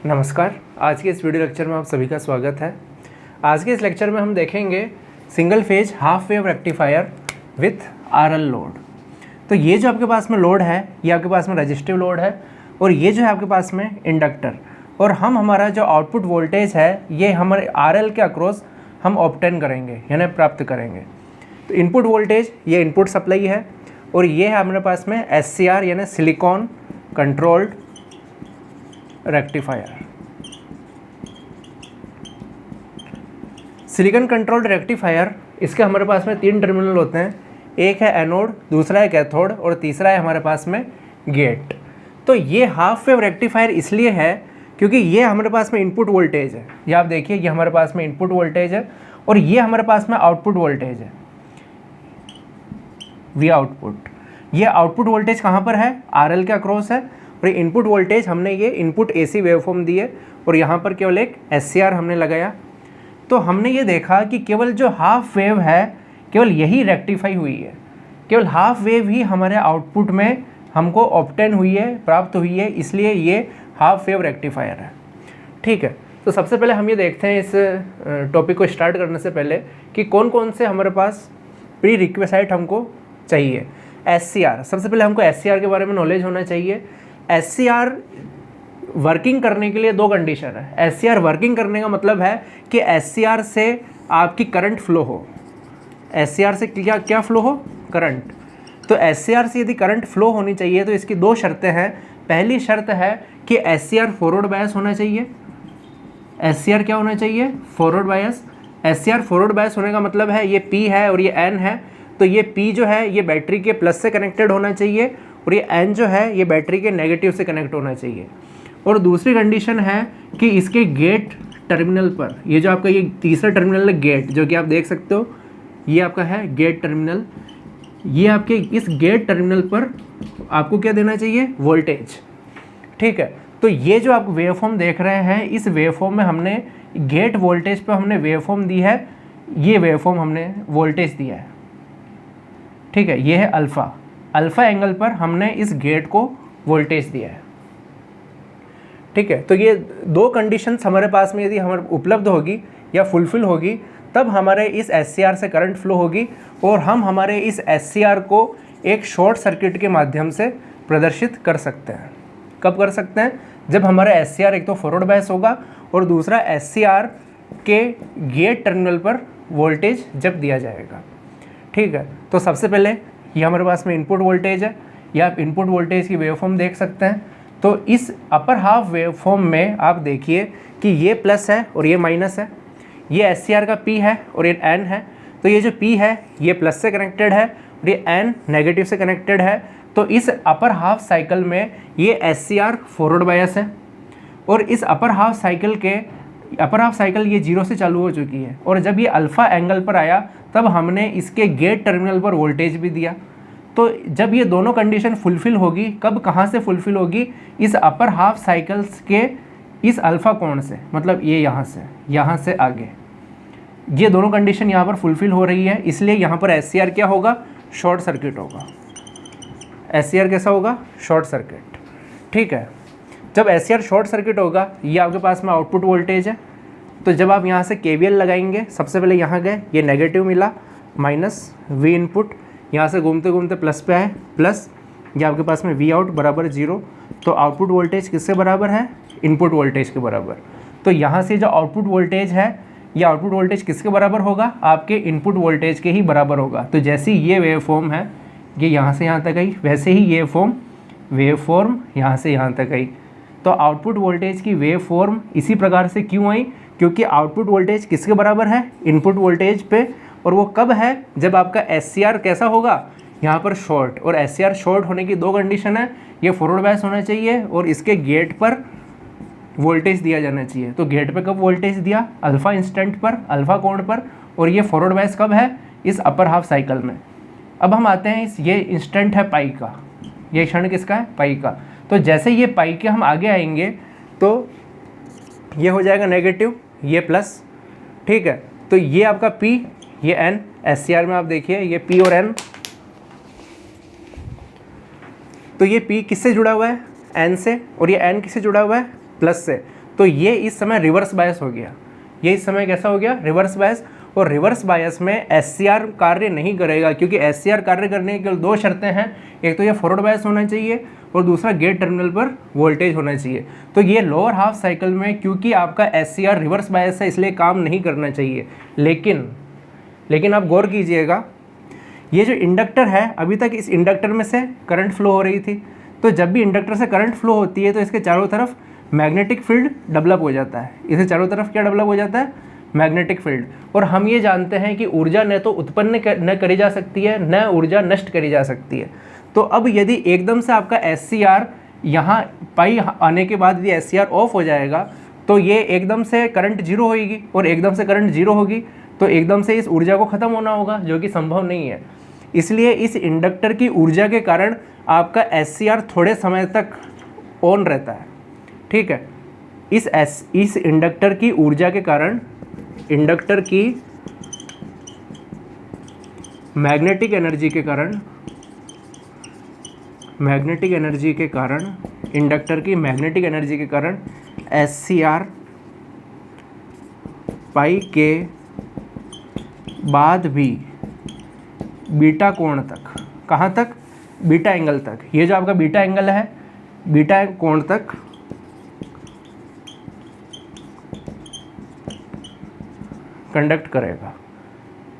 नमस्कार। आज के इस वीडियो लेक्चर में आप सभी का स्वागत है। आज के इस लेक्चर में हम देखेंगे single phase half wave rectifier with RL load. तो ये जो आपके पास में लोड है ये आपके पास में रेजिस्टिव लोड है और ये जो है आपके पास में इंडक्टर, और हम हमारा जो आउटपुट वोल्टेज है ये हमारे आरएल के अक्रॉस हम ऑब्टेन करेंगे यानी प्राप्त करेंगे। तो इनपुट वोल्टेज ये इनपुट सप्लाई है और ये है हमारे पास में एससीआर यानी silicon controlled rectifier. Silicon controlled rectifier, इसके हमारे पास में 3 टर्मिनल होते हैं। एक है एनोड, दूसरा है कैथोड और तीसरा है हमारे पास में गेट। तो ये हाफ वेव रेक्टिफायर इसलिए है क्योंकि ये हमारे पास में इनपुट वोल्टेज है। ये आप देखिए, ये हमारे पास में इनपुट वोल्टेज है और ये हमारे पास में आउटपुट वोल्टेज है, वी आउटपुट। ये आउटपुट वोल्टेज कहाँ पर है? आरएल के अक्रॉस है। और ये इनपुट वोल्टेज हमने ये इनपुट एसी वेवफॉर्म दिए और यहाँ पर केवल एक एससीआर हमने लगाया। तो हमने ये देखा कि केवल जो हाफ वेव है केवल यही रेक्टिफाई हुई है, केवल हाफ वेव ही हमारे आउटपुट में हमको ऑब्टेन हुई है, प्राप्त हुई है, इसलिए ये हाफ वेव रेक्टिफायर है। ठीक है, तो सबसे पहले हम ये देखते हैं इस टॉपिक को स्टार्ट करने से पहले कि कौन कौन से हमारे पास प्री रिक्विसाइट हमको चाहिए। एससीआर, सबसे पहले हमको एससीआर के बारे में नॉलेज होना चाहिए। एससीआर वर्किंग करने के लिए 2 कंडीशन है। एससीआर वर्किंग करने का मतलब है कि एससीआर से आपकी करंट फ्लो हो। एससीआर से क्या फ्लो हो? करंट। तो एससीआर से यदि करंट फ्लो होनी चाहिए तो इसकी 2 शर्तें हैं। पहली शर्त है कि एससीआर फॉरवर्ड बायस होना चाहिए। एससीआर क्या होना चाहिए? Forward bias. SCR forward bias होने का मतलब है ये P है और ये N है, तो ये P जो है ये बैटरी के प्लस से कनेक्टेड होना चाहिए और ये N जो है ये बैटरी के नेगेटिव से कनेक्ट होना चाहिए। और दूसरी कंडीशन है कि इसके गेट टर्मिनल पर, ये जो आपका ये तीसरा टर्मिनल है गेट, जो कि आप देख सकते हो ये आपका है गेट टर्मिनल, ये आपके इस गेट टर्मिनल पर आपको क्या देना चाहिए? वोल्टेज। ठीक है, तो ये जो आप वेवफॉर्म देख रहे हैं इस वेवफॉर्म में हमने गेट वोल्टेज पर हमने वेवफॉर्म दी है, ये वेवफॉर्म हमने वोल्टेज दिया है। ठीक है, ये है अल्फ़ा, अल्फ़ा एंगल पर हमने इस गेट को वोल्टेज दिया है। ठीक है, तो ये 2 कंडीशंस हमारे पास में यदि हमारे उपलब्ध होगी या फुलफिल होगी तब हमारे इस एससीआर से करंट फ्लो होगी और हम हमारे इस एससीआर को एक शॉर्ट सर्किट के माध्यम से प्रदर्शित कर सकते हैं। कब कर सकते हैं? जब हमारा एससीआर एक तो फॉरवर्ड बायस होगा और दूसरा एससीआर के गेट टर्मिनल पर वोल्टेज जब दिया जाएगा। ठीक है, तो सबसे पहले ये हमारे पास में इनपुट वोल्टेज है, या आप इनपुट वोल्टेज की वेवफॉर्म देख सकते हैं। तो इस अपर हाफ वेवफॉर्म में आप देखिए कि ये प्लस है और ये माइनस है, ये एससीआर का P है और ये N है। तो ये जो P है ये प्लस से कनेक्टेड है और ये N नेगेटिव से कनेक्टेड है। तो इस अपर हाफ साइकिल में ये एससीआर फॉरवर्ड बायस है और इस अपर हाफ साइकिल ये 0 से चालू हो चुकी है और जब ये अल्फ़ा एंगल पर आया तब हमने इसके गेट टर्मिनल पर वोल्टेज भी दिया। तो जब ये दोनों कंडीशन फुलफिल होगी, कब कहाँ से फुलफिल होगी? इस अपर हाफ साइकिल्स के इस अल्फ़ा कोण से, मतलब ये यहाँ से आगे ये दोनों कंडीशन यहाँ पर फुलफिल हो रही है, इसलिए यहाँ पर एससीआर क्या होगा? शॉर्ट सर्किट होगा। एससीआर कैसा होगा? Short circuit. ठीक है, जब एससीआर शॉर्ट सर्किट होगा ये आपके पास में आउटपुट वोल्टेज है। तो जब आप यहाँ से केवीएल लगाएंगे, सबसे पहले यहाँ गए, ये नेगेटिव मिला, माइनस वी इनपुट, यहाँ से घूमते घूमते प्लस पे आए, प्लस ये आपके पास में वी आउट बराबर 0। तो आउटपुट वोल्टेज किससे बराबर है? इनपुट वोल्टेज के बराबर। तो यहाँ से जो आउटपुट वोल्टेज है ये आउटपुट वोल्टेज किसके बराबर होगा? आपके इनपुट वोल्टेज के ही बराबर होगा। तो जैसे ये वेवफॉर्म है ये यहाँ से यहाँ तक आई, वैसे ही ये वेवफॉर्म यहाँ से यहाँ तक आई। तो आउटपुट वोल्टेज की वेवफॉर्म इसी प्रकार से क्यों आई? क्योंकि आउटपुट वोल्टेज किसके बराबर है? इनपुट वोल्टेज पे। और वो कब है? जब आपका एससीआर कैसा होगा? यहाँ पर शॉर्ट। और एससीआर शॉर्ट होने की 2 कंडीशन है, ये फॉरवर्ड बायस होना चाहिए और इसके गेट पर वोल्टेज दिया जाना चाहिए। तो गेट पे कब वोल्टेज दिया? अल्फ़ा इंस्टेंट पर, अल्फ़ा कोण पर। और ये फॉरवर्ड बायस कब है? इस अपर हाफ साइकिल में। अब हम आते हैं ये इंस्टेंट है पाई का, ये क्षण किसका है? पाई का। तो जैसे ये पाई के हम आगे आएंगे तो ये हो जाएगा नेगेटिव, ये प्लस। ठीक है, तो ये आपका P, ये N, एससीआर में आप देखिए ये P और N। तो ये P किससे जुड़ा हुआ है? N से, और ये N किससे जुड़ा हुआ है? प्लस से। तो ये इस समय रिवर्स बायस हो गया, ये इस समय कैसा हो गया, रिवर्स बायस। और रिवर्स बायस में SCR कार्य नहीं करेगा, क्योंकि SCR कार्य करने की केवल दो शर्तें हैं, एक तो ये फॉरवर्ड बायस होना चाहिए और दूसरा गेट टर्मिनल पर वोल्टेज होना चाहिए। तो ये लोअर हाफ साइकिल में क्योंकि आपका SCR रिवर्स बायस है इसलिए काम नहीं करना चाहिए। लेकिन आप गौर कीजिएगा, ये जो इंडक्टर है, अभी तक इस इंडक्टर में से करंट फ्लो हो रही थी, तो जब भी इंडक्टर से करंट फ्लो होती है तो इसके चारों तरफ मैग्नेटिक फील्ड डेवलप हो जाता है। इसके चारों तरफ क्या डेवलप हो जाता है, मैग्नेटिक फील्ड। और हम ये जानते हैं कि ऊर्जा न तो उत्पन्न न करी जा सकती है, न ऊर्जा नष्ट करी जा सकती है। तो अब यदि एकदम से आपका SCR यहाँ पाई आने के बाद यदि SCR ऑफ हो जाएगा तो ये एकदम से करंट जीरो होगी, और एकदम से करंट जीरो होगी तो एकदम से इस ऊर्जा को ख़त्म होना होगा, जो कि संभव नहीं है। इसलिए इस इंडक्टर की ऊर्जा के कारण आपका SCR थोड़े समय तक ऑन रहता है, ठीक है। इस इंडक्टर की ऊर्जा के कारण, इंडक्टर की मैग्नेटिक एनर्जी के कारण, इंडक्टर की मैग्नेटिक एनर्जी के कारण SCR पाई के बाद भी बीटा कोण तक, कहाँ तक, बीटा एंगल तक, ये जो आपका बीटा एंगल है, बीटा कोण तक कंडक्ट करेगा,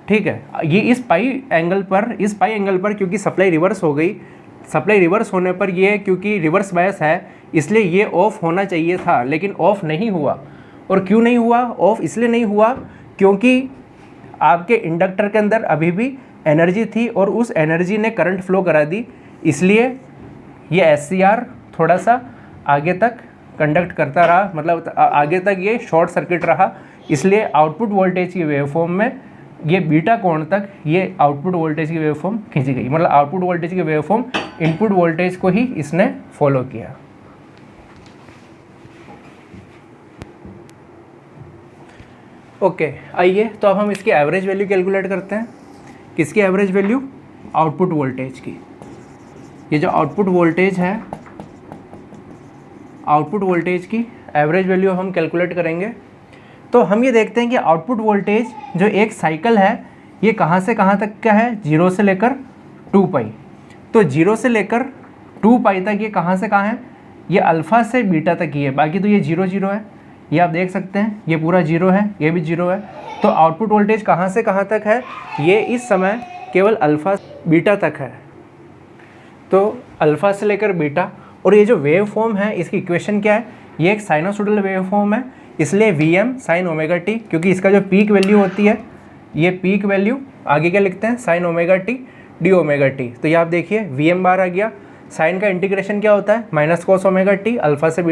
ठीक है। ये इस पाई एंगल पर क्योंकि सप्लाई रिवर्स हो गई, सप्लाई रिवर्स होने पर ये क्योंकि रिवर्स बायस है इसलिए ये ऑफ होना चाहिए था, लेकिन ऑफ नहीं हुआ। और क्यों नहीं हुआ ऑफ, इसलिए नहीं हुआ क्योंकि आपके इंडक्टर के अंदर अभी भी एनर्जी थी और उस एनर्जी ने करंट फ्लो करा दी, इसलिए ये SCR थोड़ा सा आगे तक कंडक्ट करता रहा, मतलब आगे तक ये शॉर्ट सर्किट रहा। इसलिए आउटपुट वोल्टेज की वेवफॉर्म में ये बीटा कोण तक ये आउटपुट वोल्टेज की वेवफॉर्म खींची गई, मतलब आउटपुट वोल्टेज की वेवफॉर्म इनपुट वोल्टेज को ही इसने फॉलो किया। ओके, आइए तो अब हम इसकी एवरेज वैल्यू कैलकुलेट करते हैं। किसकी एवरेज वैल्यू, आउटपुट वोल्टेज की। ये जो आउटपुट वोल्टेज है, आउटपुट वोल्टेज की एवरेज वैल्यू हम कैलकुलेट करेंगे। तो हम ये देखते हैं कि आउटपुट वोल्टेज जो एक साइकिल है ये कहाँ से कहाँ तक का है, 0 से लेकर 2 पाई। तो 0 से लेकर 2 पाई तक ये कहाँ से कहाँ है, ये अल्फ़ा से बीटा तक ही है, बाकी तो ये 0 0 है, ये आप देख सकते हैं, ये पूरा 0 है, ये भी 0 है। तो आउटपुट वोल्टेज कहाँ से कहाँ तक है, ये इस समय केवल अल्फ़ा बीटा तक है। तो अल्फ़ा से लेकर बीटा, और ये जो वेव फॉर्म है इसकी इक्वेशन क्या है, ये एक साइनोसॉइडल वेव फॉर्म है, इसलिए Vm sin ओमेगा टी, क्योंकि इसका जो पीक वैल्यू होती है, ये पीक वैल्यू आगे क्या लिखते हैं, sin omega T D omega T. तो ये आप देखिए Vm बार आ गया, साइन का इंटीग्रेशन क्या होता है, minus cos omega T, alpha से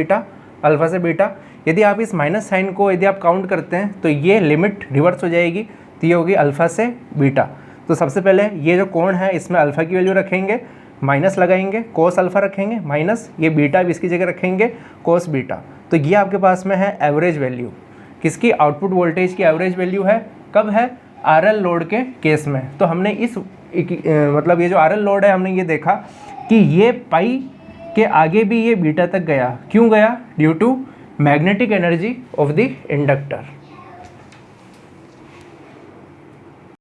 बीटा। यदि आप इस माइनस साइन को यदि आप काउंट करते हैं तो ये लिमिट रिवर्स हो जाएगी, तो ये होगी अल्फ़ा से बीटा। तो सबसे पहले ये जो कोण है इसमें अल्फ़ा की वैल्यू रखेंगे, माइनस लगाएंगे, कोस अल्फ़ा रखेंगे, माइनस ये बीटा भी इसकी जगह रखेंगे, कोस बीटा। तो ये आपके पास में है एवरेज वैल्यू, किसकी, आउटपुट वोल्टेज की एवरेज वैल्यू है। कब है, RL लोड के केस में। तो हमने इस मतलब ये जो RL लोड है, हमने ये देखा कि ये पाई के आगे भी ये बीटा तक गया, क्यों गया, due to magnetic energy of the inductor.